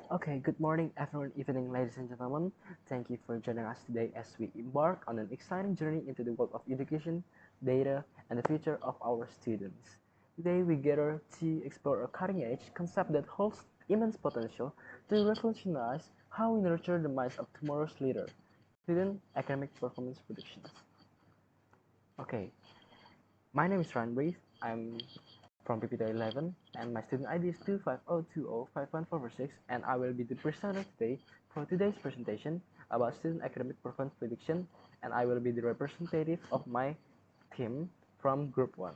Okay, good morning, afternoon, evening, ladies and gentlemen. Thank you for joining us today as we embark on an exciting journey into the world of education, data, and the future of our students. Today, we gather to explore a cutting edge concept that holds immense potential to revolutionize how we nurture the minds of tomorrow's leader student academic performance predictions. Okay, my name is Ryan Breeze. I'm from PPT 11 and my student ID is 250205146 and I will be the presenter today for today's presentation about student academic performance prediction and I will be the representative of my team from group 1.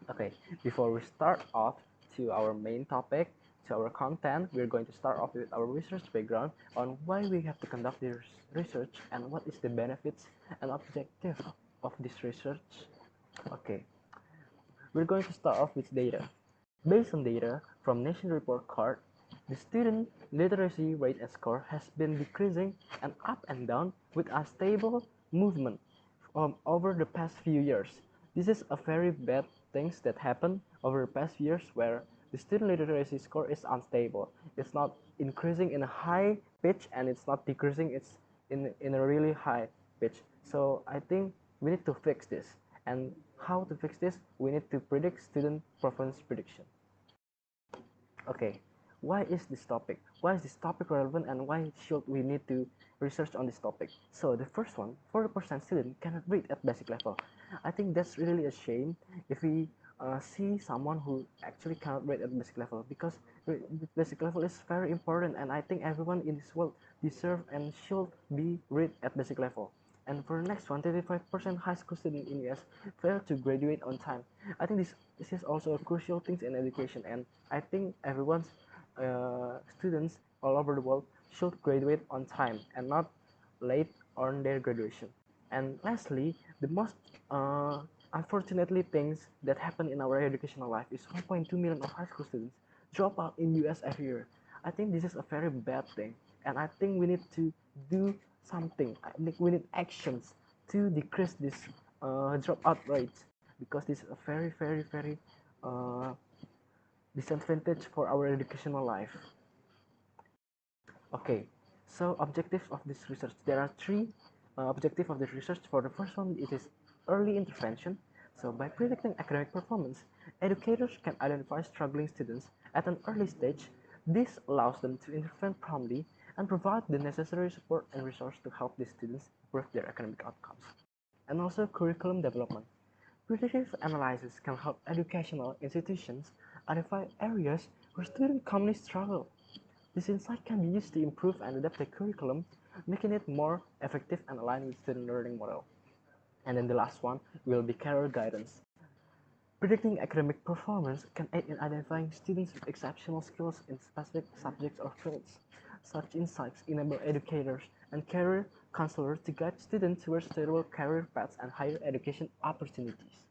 Okay, before we start off to our main topic, to our content, we're going to start off with our research background on why we have to conduct this research and what is the benefits and objective of this research. Okay, we're going to start off with data. Based on data from Nation Report Card, the student literacy rate and score has been decreasing and up and down with a stable movement over the past few years. This is a very bad things that happen over the past years where the student literacy score is unstable. It's not increasing in a high pitch and it's not decreasing, it's in a really high pitch. So I think we need to fix this. And how to fix this? We need to predict student performance prediction. Okay, why is this topic? Why is this topic relevant and why should we need to research on this topic? So the first one, 40% student cannot read at basic level. I think that's really a shame if we see someone who actually cannot read at basic level because basic level is very important and I think everyone in this world deserve and should be read at basic level. And for the next one, 35% high school student in US fail to graduate on time. I think this is also a crucial thing in education, and I think everyone's students all over the world should graduate on time and not late on their graduation. And lastly, the most unfortunately things that happen in our educational life is 1.2 million of high school students drop out in US every year. I think this is a very bad thing, and I think we need to do something. I think we need actions to decrease this dropout rate because this is a very uh, disadvantage for our educational life. Okay, so objectives of this research. There are three objectives of this research. For the first one, it is early intervention. So by predicting academic performance, educators can identify struggling students at an early stage. This allows them to intervene promptly and provide the necessary support and resource to help these students improve their academic outcomes. And also curriculum development. Predictive analysis can help educational institutions identify areas where students commonly struggle. This insight can be used to improve and adapt the curriculum, making it more effective and aligned with student learning model. And then the last one will be career guidance. Predicting academic performance can aid in identifying students with exceptional skills in specific subjects or fields. Such insights enable educators and career counselors to guide students towards suitable career paths and higher education opportunities.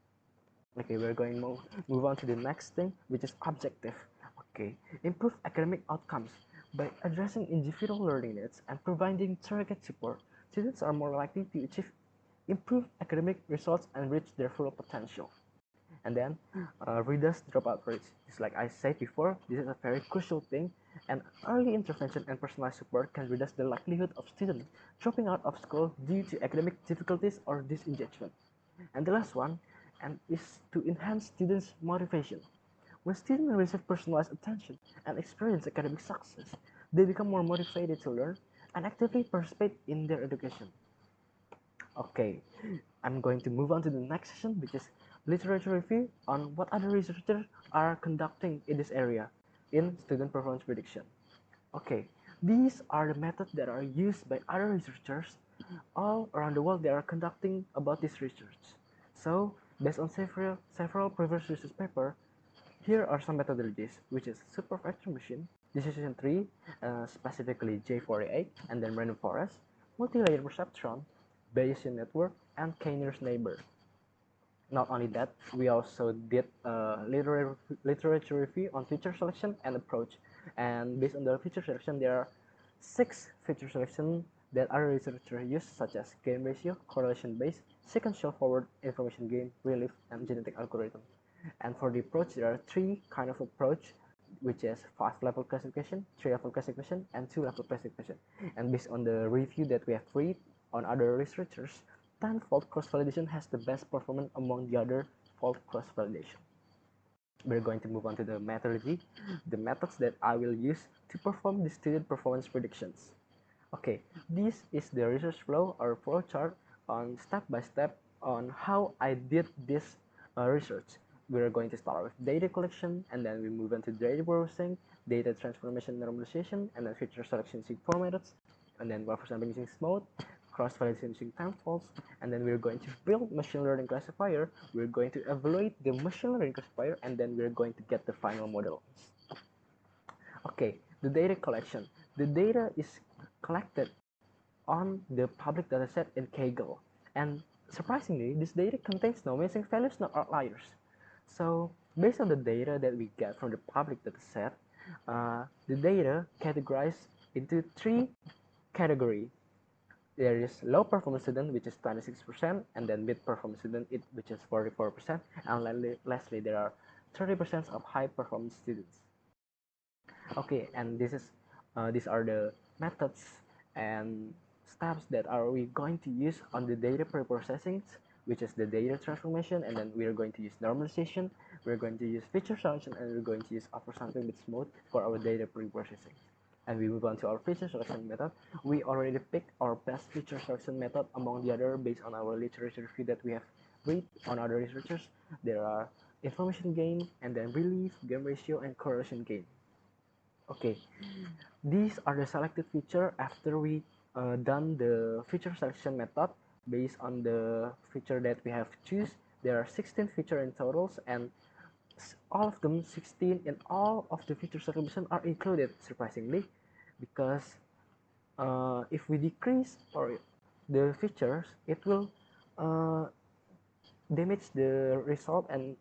Okay, we're going to move on to the next thing, which is objective. Okay, improve academic outcomes. By addressing individual learning needs and providing targeted support, students are more likely to achieve improved academic results and reach their full potential. And then reduce dropout rates. Just like I said before, this is a very crucial thing, and early intervention and personalized support can reduce the likelihood of students dropping out of school due to academic difficulties or disengagement. And the last one is to enhance students' motivation. When students receive personalized attention and experience academic success, they become more motivated to learn and actively participate in their education. Okay, I'm going to move on to the next session, which is literature review on what other researchers are conducting in this area in student performance prediction. Okay, these are the methods that are used by other researchers all around the world that are conducting about this research. So, based on several previous research papers, here are some methodologies, which is supervisor machine, decision tree, specifically J48, and then random forest, multi-layer perceptron, Bayesian network, and k-nearest neighbor. Not only that, we also did literature review on feature selection and approach. And based on the feature selection, there are 6 feature selection that other researchers use, such as gain ratio, correlation based, sequential forward information gain, relief, and genetic algorithm. And for the approach, there are 3 kind of approach. which is 5-level classification, 3-level classification, and 2-level classification. And based on the review that we have read on other researchers, tenfold cross-validation has the best performance among the other fold cross-validation. We're going to move on to the methodology, the methods that I will use to perform the student performance predictions. Okay, this is the research flow or flow chart on step by step on how I did this research. We're going to start with data collection, and then we move on to data processing, data transformation normalization, and then feature selection using 4 methods, and then buffer sampling using SMOTE, cross-validation using tenfolds, and then we're going to build machine learning classifier. We're going to evaluate the machine learning classifier, and then we're going to get the final models. Okay, the data collection. The data is collected on the public dataset in Kaggle, and surprisingly, this data contains no missing values, no outliers. So, based on the data that we get from the public dataset, the data categorized into 3 categories. There is low performance student, which is 26%, and then mid performance student, which is 44%, and lastly, there are 30% of high performance students. Okay, and these are the methods and steps that are we going to use on the data preprocessing, which is the data transformation, and then we are going to use normalization, we're going to use feature selection, and we're going to use oversampling with SMOTE for our data preprocessing. And we move on to our feature selection method. We already picked our best feature selection method among the other based on our literature review that we have read on other researchers. There are information gain, and then relief, gain ratio, and correlation gain. Okay, these are the selected feature after we done the feature selection method based on the feature that we have choose. There are 16 feature in totals, and all of them 16 in all of the feature selection are included, surprisingly, because if we decrease or the features, it will damage the result and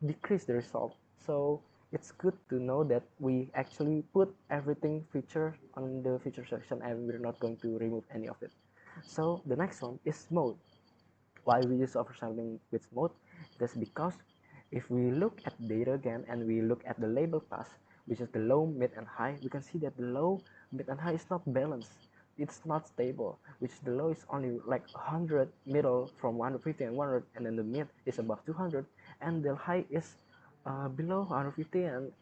decrease the result. So it's good to know that we actually put everything feature on the feature section, and we're not going to remove any of it. So the next one is SMOTE. Why we use oversampling with SMOTE? That's because if we look at data again and we look at the label class, which is the low, mid, and high, we can see that the low, mid, and high is not balanced. It's not stable, which the low is only like 100, middle from 150 and 100, and then the mid is above 200, and the high is below 150 and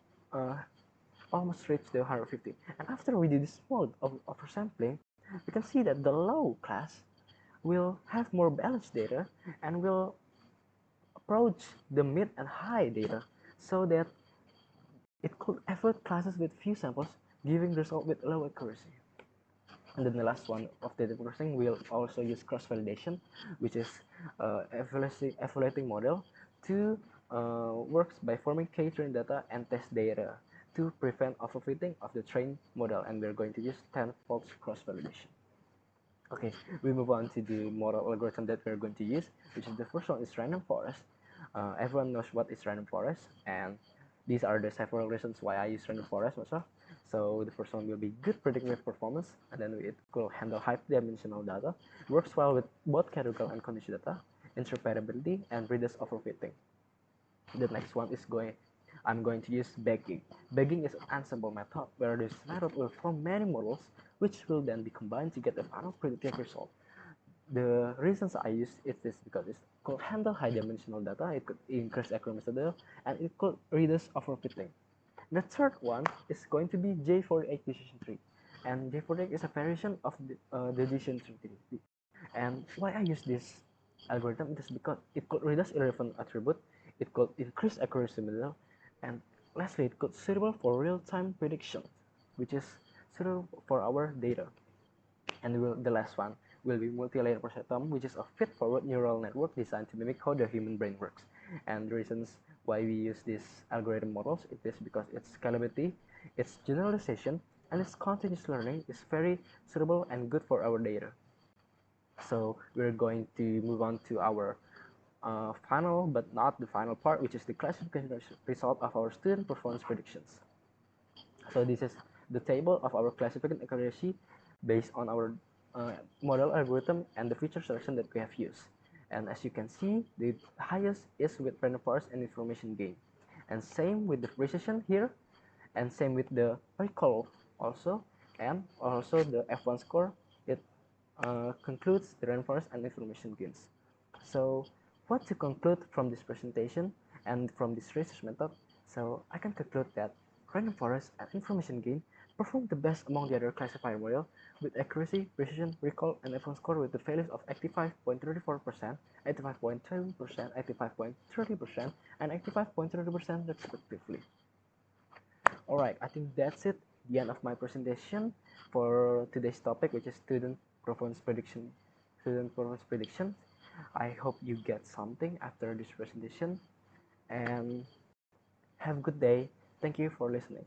almost reach the 150. And after we do this mode of oversampling, we can see that the low class will have more balanced data and will approach the mid and high data, so that it could avoid classes with few samples, giving result with low accuracy. And then the last one of data processing will also use cross-validation, which is evaluating model to works by forming k-trained data and test data to prevent overfitting of the trained model, and we're going to use tenfold cross-validation. Okay, we move on to the model algorithm that we're going to use, which is the first one is random forest. Everyone knows what is random forest, and these are the several reasons why I use random forest also. So the first one will be good predictive performance, and then it will handle high-dimensional data, works well with both categorical and condition data, interpretability, and reduce overfitting. The next one is I'm going to use bagging. Bagging is an ensemble method where this method will form many models, which will then be combined to get a final predictive result. The reasons I use it is because it could handle high-dimensional data, it could increase accuracy data, and it could reduce overfitting. The third one is going to be J48 decision tree, and J48 is a variation of the decision tree. And why I use this algorithm is because it could reduce irrelevant attribute, it could increase accuracy middle, and lastly, it could suitable for real-time prediction, which is suitable for our data. And the last one will be multi-layer perceptron, which is a feed-forward neural network designed to mimic how the human brain works. And the reasons why we use these algorithm models it is because its scalability, its generalization, and its continuous learning is very suitable and good for our data. So we're going to move on to our final but not the final part, which is the classification result of our student performance predictions. So this is the table of our classification accuracy based on our model algorithm and the feature selection that we have used. And as you can see, the highest is with random forest and information gain. And same with the precision here. and same with the recall also, and also the F1 score. It concludes the rainforest and information gains. So what to conclude from this presentation and from this research method? So I can conclude that rainforest and information gain perform the best among the other classifier model with accuracy, precision, recall, and F1 score with the values of 85.34%, 85.7%, 85.30%, and 85.30% respectively. Alright, I think that's it. The end of my presentation for today's topic, which is student performance prediction. Student performance prediction. I hope you get something after this presentation, and have a good day. Thank you for listening.